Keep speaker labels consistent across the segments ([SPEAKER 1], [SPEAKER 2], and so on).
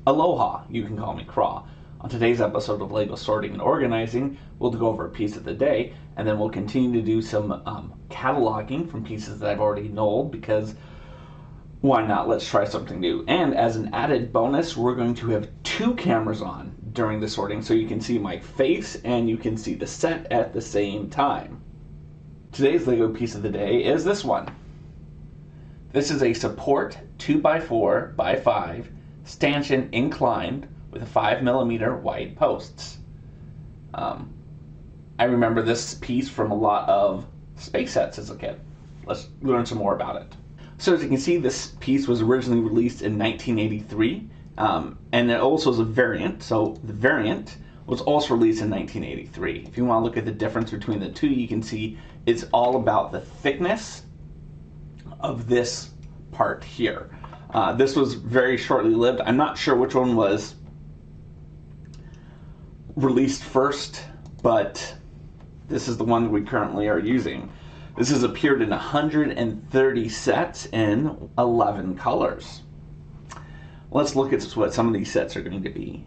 [SPEAKER 1] Aloha, you can call me Craw. On today's episode of LEGO Sorting and Organizing, we'll go over a piece of the day, and then we'll continue to do some cataloging from pieces that I've already knolled, because why not? Let's try something new. And as an added bonus, we're going to have two cameras on during the sorting, so you can see my face and you can see the set at the same time. Today's LEGO piece of the day is this one. This is a support 2x4x5 stanchion inclined with 5mm wide posts. I remember this piece from a lot of space sets as a kid. Let's learn some more about it. So as you can see, this piece was originally released in 1983, and it also is a variant. So the variant was also released in 1983. If you want to look at the difference between the two, you can see it's all about the thickness of this part here. This was very shortly lived. I'm not sure which one was released first, but this is the one we currently are using. This has appeared in 130 sets in 11 colors. Let's look at what some of these sets are going to be.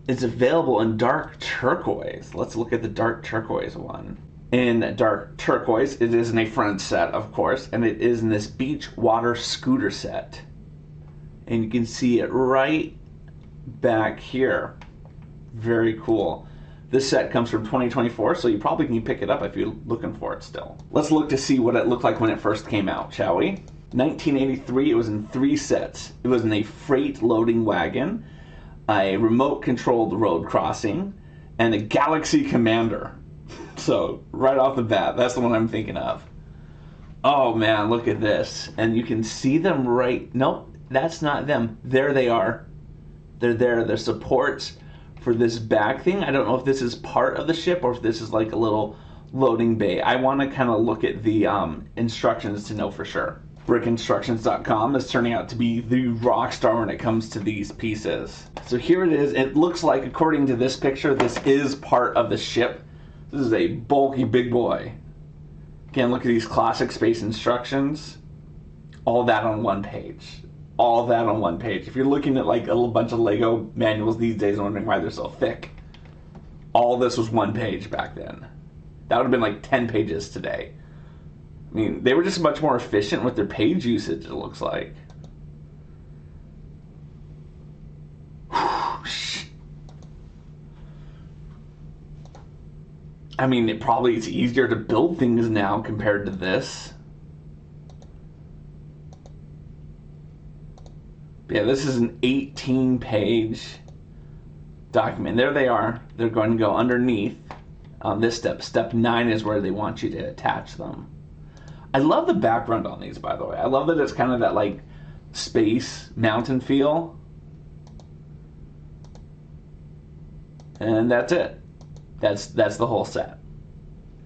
[SPEAKER 1] It's available in Dark Turquoise. Let's look at the Dark Turquoise one. In Dark Turquoise, it is in a front set, of course, and it is in this beach water scooter set. And you can see it right back here. Very cool. This set comes from 2024, so you probably can pick it up if you're looking for it still. Let's look to see what it looked like when it first came out, shall we? 1983, it was in 3 sets. It was in a freight loading wagon, a remote-controlled road crossing, and a Galaxy Commander. So, right off the bat, that's the one I'm thinking of. Oh man, look at this. And you can see them right... Nope. That's not them. There they are. They're there. They're supports for this back thing. I don't know if this is part of the ship or if this is like a little loading bay. I want to kind of look at the instructions to know for sure. Brickinstructions.com is turning out to be the rock star when it comes to these pieces. So here it is. It looks like, according to this picture, this is part of the ship. This is a bulky big boy. Again, look at these classic space instructions. All that on one page. All that on one page. If you're looking at like a little bunch of Lego manuals these days and wondering why they're so thick, all this was one page back then. That would have been like 10 pages today. I mean, they were just much more efficient with their page usage, it looks like. I mean, it's easier to build things now compared to this. Yeah, this is an 18-page document. There they are. They're going to go underneath this step. Step 9 is where they want you to attach them. I love the background on these, by the way. I love that it's kind of that like space mountain feel. And that's it. That's the whole set.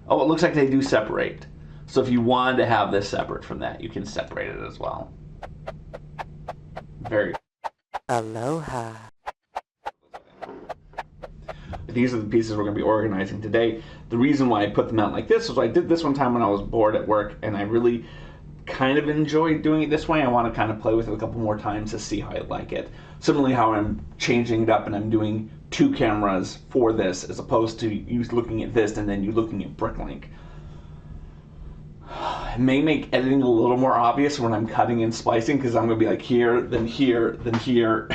[SPEAKER 1] Oh, it looks like they do separate. So if you wanted to have this separate from that, you can separate it as well. Very.
[SPEAKER 2] Aloha.
[SPEAKER 1] These are the pieces we're going to be organizing today. The reason why I put them out like this was I did this one time when I was bored at work, and I really kind of enjoyed doing it this way. I want to kind of play with it a couple more times to see how I like it. Similarly, how I'm changing it up and I'm doing 2 cameras for this as opposed to you looking at this and then you looking at Bricklink. It may make editing a little more obvious when I'm cutting and splicing, because I'm going to be like here, then here, then here.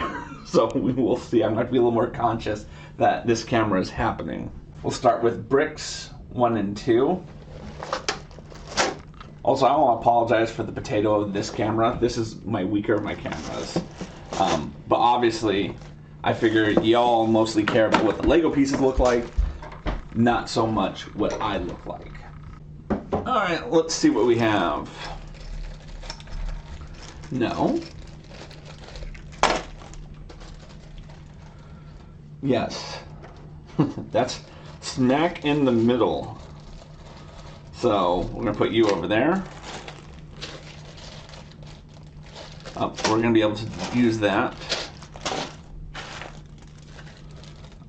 [SPEAKER 1] So we will see. I'm going to be a little more conscious that this camera is happening. We'll start with bricks 1 and 2. Also, I want to apologize for the potato of this camera. This is my weaker of my cameras. But obviously, I figure y'all mostly care about what the Lego pieces look like, not so much what I look like. Alright, let's see what we have. No. Yes. That's smack in the middle. So, we're going to put you over there. We're going to be able to use that.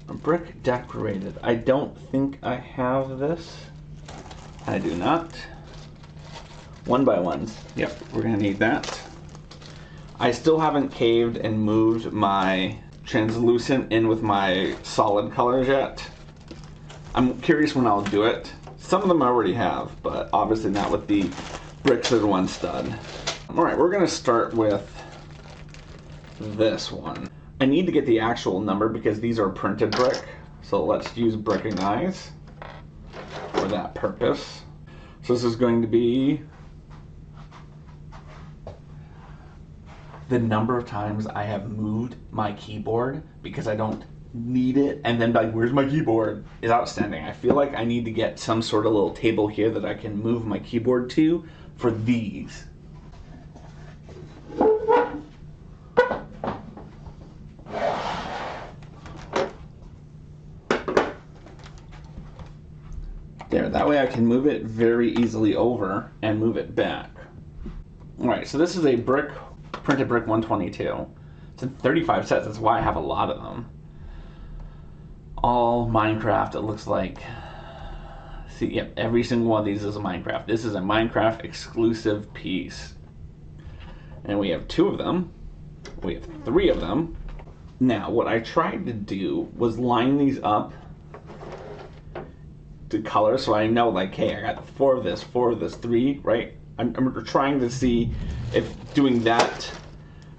[SPEAKER 1] A brick decorated. I don't think I have this. I do not. 1x1s. Yep, we're going to need that. I still haven't caved and moved my translucent in with my solid colors yet. I'm curious when I'll do it. Some of them I already have, but obviously not with the bricks that are one stud. Alright, we're going to start with this one. I need to get the actual number because these are printed brick. So let's use Recognize for that purpose. So this is going to be the number of times I have moved my keyboard because I don't need it, and then like, where's my keyboard, is outstanding. I feel like I need to get some sort of little table here that I can move my keyboard to for these. There, that way I can move it very easily over and move it back. Alright, so this is a printed brick 122. It's in 35 sets, that's why I have a lot of them. All Minecraft, it looks like. See, yep, every single one of these is a Minecraft. This is a Minecraft exclusive piece. And we have 2 of them. We have 3 of them. Now, what I tried to do was line these up to color, so I know, like, hey, I got 4 of this, 3, right? I'm trying to see if doing that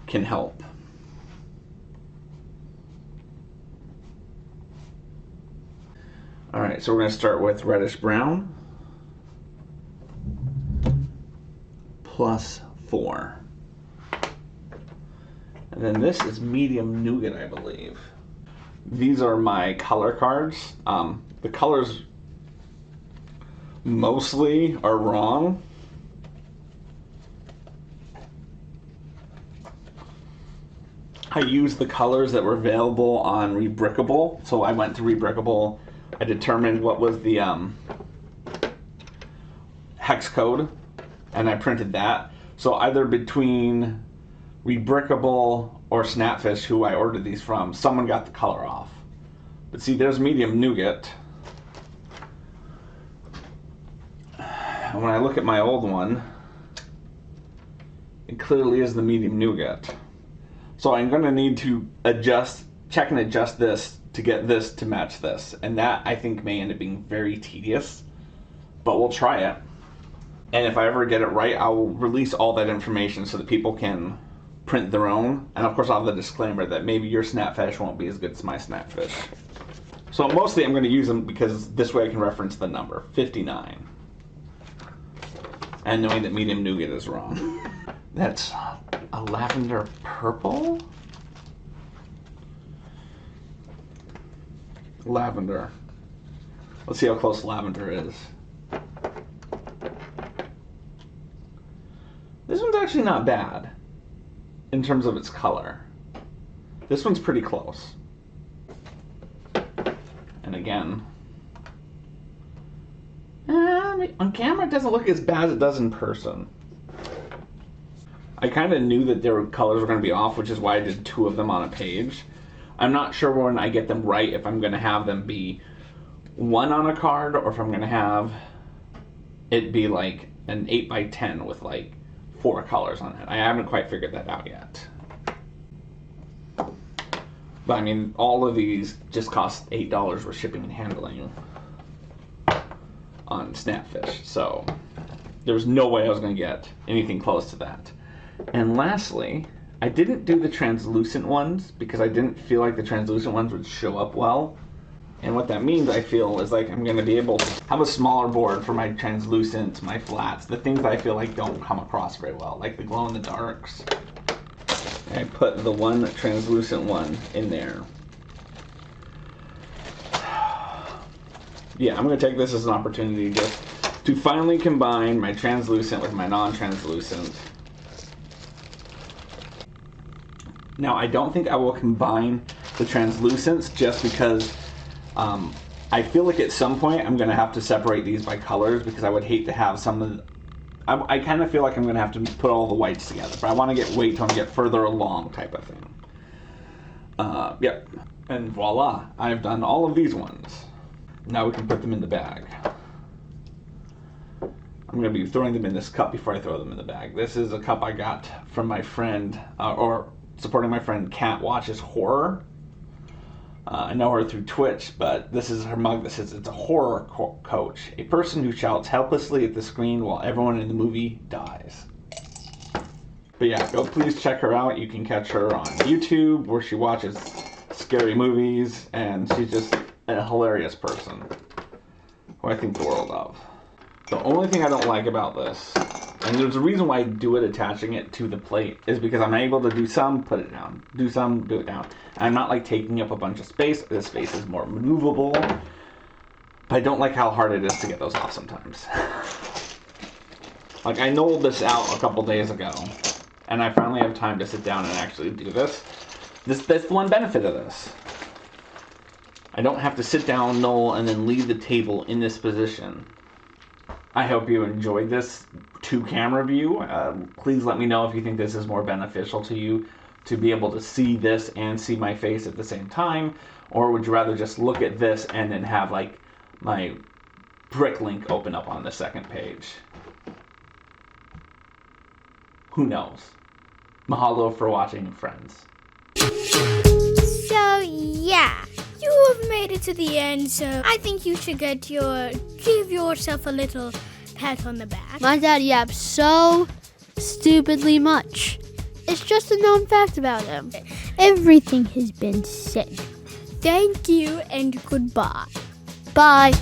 [SPEAKER 1] can help. Alright, so we're going to start with reddish brown plus 4. And then this is medium nougat, I believe. These are my color cards. The colors mostly are wrong. I used the colors that were available on Rebrickable, so I went to Rebrickable. I determined what was the hex code, and I printed that. So either between Rebrickable or Snapfish, who I ordered these from, someone got the color off. But see, there's medium nougat. And when I look at my old one, it clearly is the medium nougat. So I'm going to need to check and adjust this to get this to match this. And that, I think, may end up being very tedious. But we'll try it. And if I ever get it right, I will release all that information so that people can print their own. And of course I'll have the disclaimer that maybe your Snapfish won't be as good as my Snapfish. So mostly I'm going to use them because this way I can reference the number, 59. And knowing that medium nougat is wrong. That's a lavender purple? Lavender. Let's see how close lavender is. This one's actually not bad in terms of its color. This one's pretty close. And again, on camera it doesn't look as bad as it does in person. I kind of knew that their colors were going to be off, which is why I did 2 of them on a page. I'm not sure when I get them right if I'm going to have them be 1 on a card or if I'm going to have it be like an 8x10 with like 4 colors on it. I haven't quite figured that out yet. But I mean, all of these just cost $8 with shipping and handling on Snapfish, so there's no way I was going to get anything close to that. And lastly, I didn't do the translucent ones because I didn't feel like the translucent ones would show up well. And what that means, I feel, is like I'm going to be able to have a smaller board for my translucents, my flats, the things that I feel like don't come across very well, like the glow in the darks. And I put the one translucent one in there. Yeah, I'm going to take this as an opportunity just to finally combine my translucent with my non-translucent. Now, I don't think I will combine the translucents just because I feel like at some point I'm going to have to separate these by colors because I would hate to have some of the... I kind of feel like I'm going to have to put all the whites together, but I want to wait till I get further along type of thing. Yep. And voila, I've done all of these ones. Now we can put them in the bag. I'm going to be throwing them in this cup before I throw them in the bag. This is a cup I got from my friend, or supporting my friend Cat Watches Horror. I know her through Twitch, but this is her mug that says it's a horror coach, a person who shouts helplessly at the screen while everyone in the movie dies. But yeah, go please check her out. You can catch her on YouTube where she watches scary movies, and she's just a hilarious person who I think the world of. The only thing I don't like about this, and there's a reason why I do it attaching it to the plate, is because I'm able to do some, put it down, do some, do it down. And I'm not like taking up a bunch of space. This space is more maneuverable, but I don't like how hard it is to get those off sometimes. Like I knolled this out a couple days ago, and I finally have time to sit down and actually do this. That's the one benefit of this. I don't have to sit down, knoll, and then leave the table in this position. I hope you enjoyed this 2-camera view. Please let me know if you think this is more beneficial to you to be able to see this and see my face at the same time, or would you rather just look at this and then have like my brick link open up on the second page? Who knows? Mahalo for watching, friends.
[SPEAKER 3] So yeah, you have made it to the end, so I think you should give yourself a little pat on the back.
[SPEAKER 4] My dad yaps so stupidly much. It's just a known fact about him.
[SPEAKER 3] Everything has been said. Thank you and goodbye.
[SPEAKER 4] Bye.